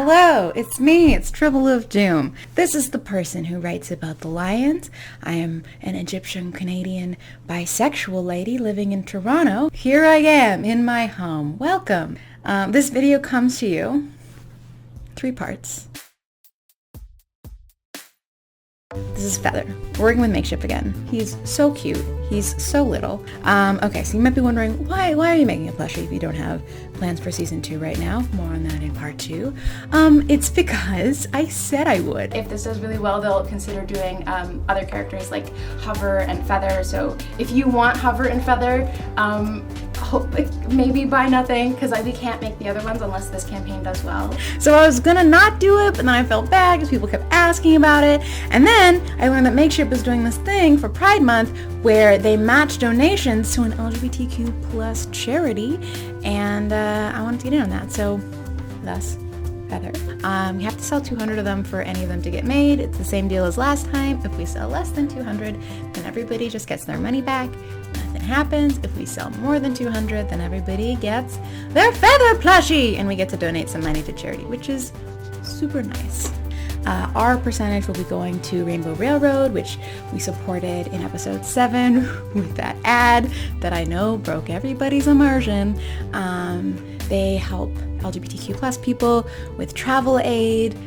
Hello, it's me, it's Tribble of Doom. This is the person who writes about the lions. I am an Egyptian-Canadian bisexual lady living in Toronto. Here I am in my home. Welcome. This video comes to you, 3 parts. This is Feather, working with Makeshift again. He's so cute. He's so little. Okay, so you might be wondering, why are you making a plushie if you don't have plans for season 2 right now? More on that in part 2. It's because I said I would. If this does really well, they'll consider doing other characters like Hover and Feather. So if you want Hover and Feather, maybe buy nothing, because we can't make the other ones unless this campaign does well. So I was gonna not do it, but then I felt bad because people kept asking about it. And then I learned that Makeshift was doing this thing for Pride Month where they match donations to an LGBTQ plus charity, and I wanted to get in on that, so thus Feather. You have to sell 200 of them for any of them to get made. It's the same deal as last time. If we sell less than 200, then everybody just gets their money back. Nothing happens. If we sell more than 200, then everybody gets their Feather plushie, and we get to donate some money to charity, which is super nice. Our percentage will be going to Rainbow Railroad, which we supported in episode 7 with that ad that I know broke everybody's immersion. They help LGBTQ plus people with travel aid,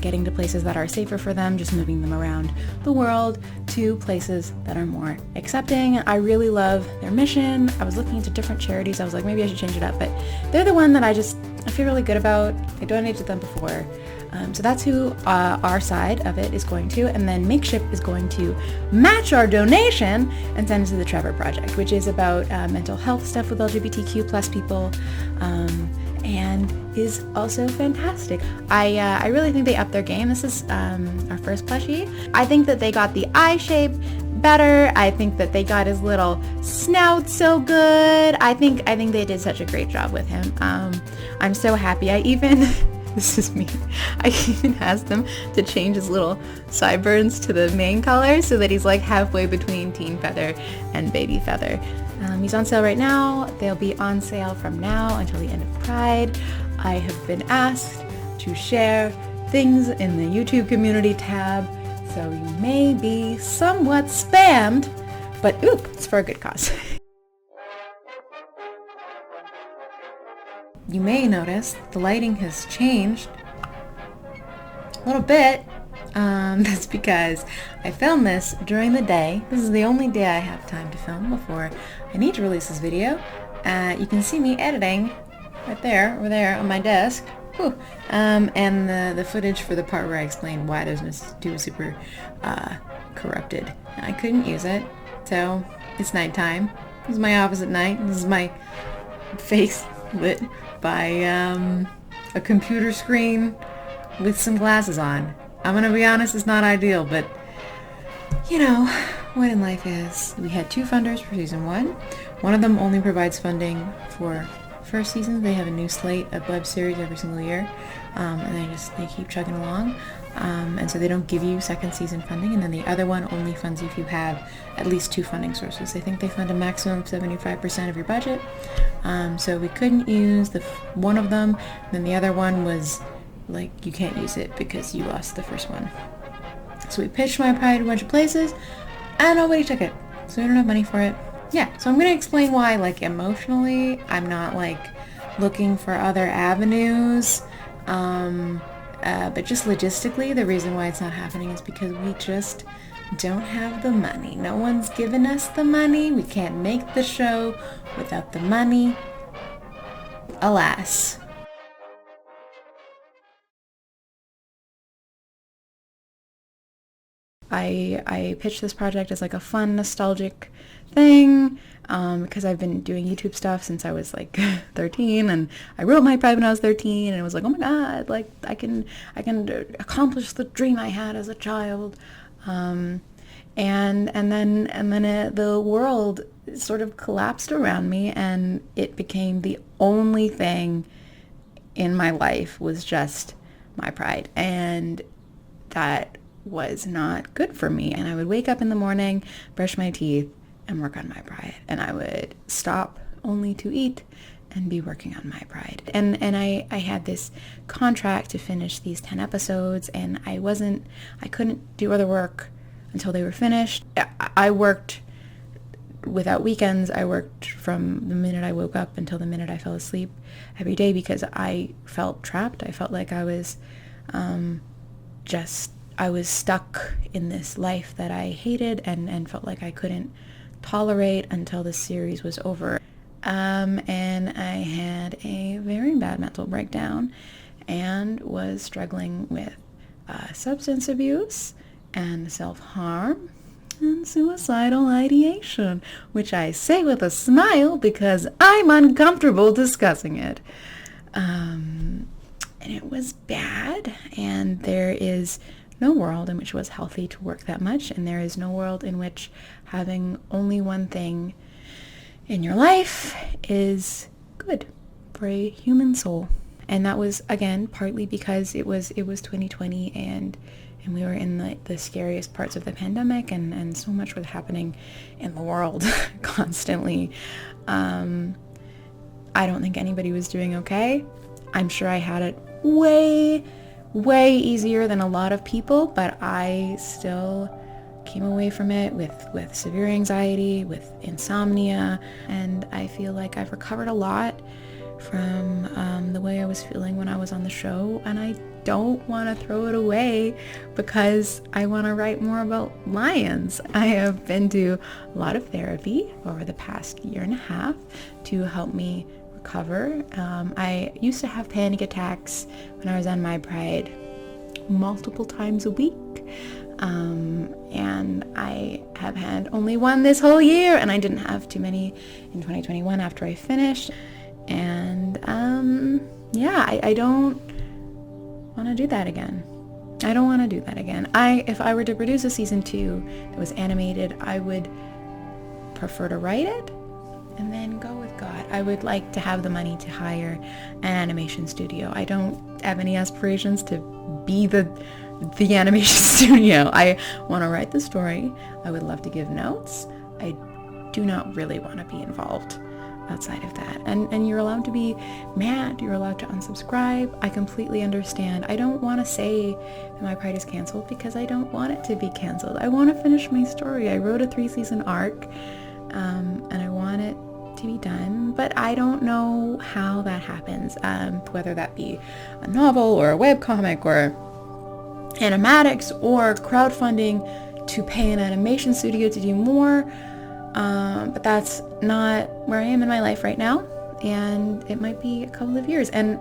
getting to places that are safer for them, just moving them around the world to places that are more accepting. I really love their mission. I was looking into different charities. I was like, maybe I should change it up, but they're the one that I feel really good about. I donated to them before. So that's who our side of it is going to, and then Makeshift is going to match our donation and send it to the Trevor Project, which is about mental health stuff with LGBTQ plus people, and is also fantastic. I really think they upped their game. This is our first plushie. I think that they got the eye shape better. I think that they got his little snout so good. I think they did such a great job with him. I'm so happy. This is me. I even asked them to change his little sideburns to the main color so that he's like halfway between Teen Feather and Baby Feather. He's on sale right now. They'll be on sale from now until the end of Pride. I have been asked to share things in the YouTube community tab, so you may be somewhat spammed, but it's for a good cause. You may notice the lighting has changed a little bit. That's because I filmed this during the day. This is the only day I have time to film before I need to release this video. You can see me editing right there, over there on my desk. And the footage for the part where I explained why there's Miss Do super corrupted. I couldn't use it, so it's nighttime. This is my office at night. This is my face lit by a computer screen with some glasses on. I'm gonna be honest, it's not ideal, but you know what in life is. We had 2 funders for season 1. One of them only provides funding for first season. They have a new slate of web series every single year, and they keep chugging along. And so they don't give you second season funding, and then the other one only funds you if you have at least 2 funding sources. I think they fund a maximum of 75% of your budget. So we couldn't use one of them, and then the other one was like, you can't use it because you lost the first one. So we pitched my pride a bunch of places, and nobody took it. So we don't have money for it. Yeah, so I'm going to explain why, like, emotionally, I'm not, like, looking for other avenues. But just logistically, the reason why it's not happening is because we just don't have the money. No one's given us the money. We can't make the show without the money. Alas. I pitched this project as like a fun, nostalgic thing, because I've been doing YouTube stuff since I was like 13, and I wrote my pride when I was 13, and it was like, oh my god, like I can accomplish the dream I had as a child, and then the world sort of collapsed around me, and it became the only thing in my life was just my pride, and that was not good for me. And I would wake up in the morning, brush my teeth, and work on my pride, and I would stop only to eat and be working on my pride. And I had this contract to finish these 10 episodes, and I couldn't do other work until they were finished. I worked without weekends. I worked from the minute I woke up until the minute I fell asleep every day because I felt trapped. I felt like I was stuck in this life that I hated and felt like I couldn't tolerate until the series was over. And I had a very bad mental breakdown and was struggling with substance abuse and self-harm and suicidal ideation, which I say with a smile because I'm uncomfortable discussing it. And it was bad, and there is no world in which it was healthy to work that much, and there is no world in which having only one thing in your life is good for a human soul. And that was, again, partly because it was 2020 and we were in the scariest parts of the pandemic, and so much was happening in the world constantly. I don't think anybody was doing okay. I'm sure I had it way easier than a lot of people, but I still came away from it with severe anxiety, with insomnia, and I feel like I've recovered a lot from the way I was feeling when I was on the show, and I don't want to throw it away because I want to write more about lions. I have been to a lot of therapy over the past year and a half to help me recover. I used to have panic attacks when I was on my pride multiple times a week. And I have had only one this whole year, and I didn't have too many in 2021 after I finished. And I don't want to do that again. If I were to produce a season 2 that was animated, I would prefer to write it and then go with God. I would like to have the money to hire an animation studio. I don't have any aspirations to be the animation studio. I want to write the story. I would love to give notes. I do not really want to be involved outside of that. And you're allowed to be mad. You're allowed to unsubscribe. I completely understand. I don't want to say that my pride is canceled because I don't want it to be canceled. I want to finish my story. I wrote a 3-season arc, and I want it to be done, but I don't know how that happens, whether that be a novel or a webcomic or animatics or crowdfunding to pay an animation studio to do more. But that's not where I am in my life right now, and it might be a couple of years, and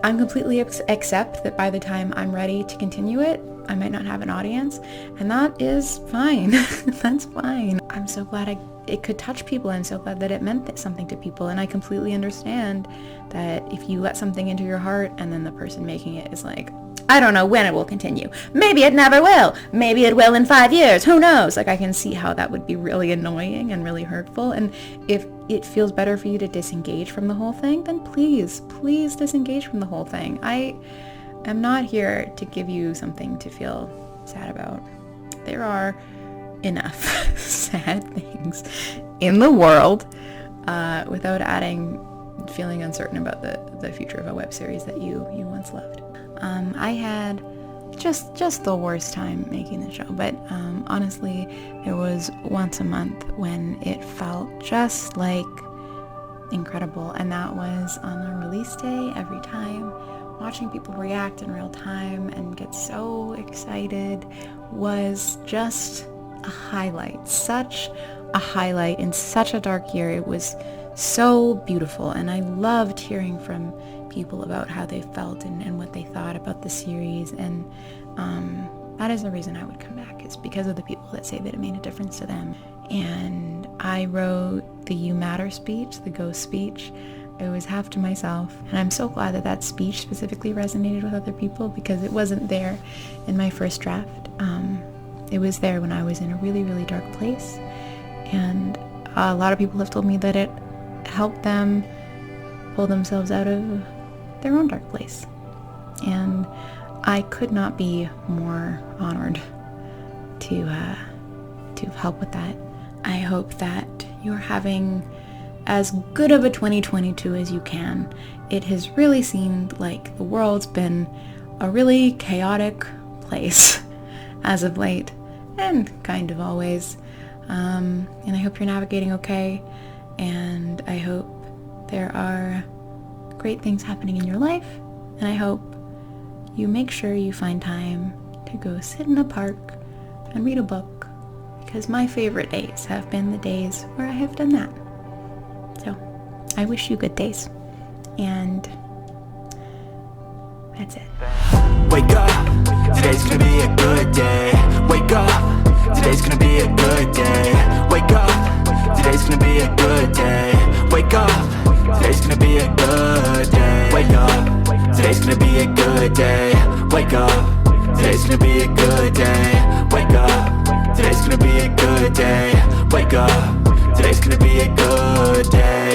I'm completely accept that by the time I'm ready to continue it, I might not have an audience, and that is fine. That's fine. I'm so glad it could touch people. I'm so glad that it meant something to people, and I completely understand that if you let something into your heart and then the person making it is like, I don't know when it will continue. Maybe it never will. Maybe it will in 5 years. Who knows? Like, I can see how that would be really annoying and really hurtful. And if it feels better for you to disengage from the whole thing, then please disengage from the whole thing. I am not here to give you something to feel sad about. There are enough sad things in the world without adding feeling uncertain about the future of a web series that you once loved. I had just the worst time making the show, but honestly, there was once a month when it felt just like incredible, and that was on the release day. Every time watching people react in real time and get so excited was just a highlight, such a highlight in such a dark year. It was so beautiful, and I loved hearing from people about how they felt and what they thought about the series, and that is the reason I would come back, is because of the people that say that it made a difference to them. And I wrote the You Matter speech, the ghost speech. It was half to myself, and I'm so glad that speech specifically resonated with other people, because it wasn't there in my first draft. It was there when I was in a really, really dark place, and a lot of people have told me that it helped them pull themselves out of their own dark place, and I could not be more honored to help with that. I hope that you're having as good of a 2022 as you can. It has really seemed like the world's been a really chaotic place as of late, and kind of always. And I hope you're navigating okay, and I hope there are great things happening in your life, and I hope you make sure you find time to go sit in a park and read a book, because my favorite days have been the days where I have done that. So I wish you good days, and that's it. Wake up, today's gonna be a good day. Wake up, today's gonna be a good day. Wake up, today's gonna be a good day. Wake up, today's gonna be a good day. Wake up, today's gonna be a good day. Wake up, today's gonna be a good day. Wake up, today's gonna be a good day. Wake up.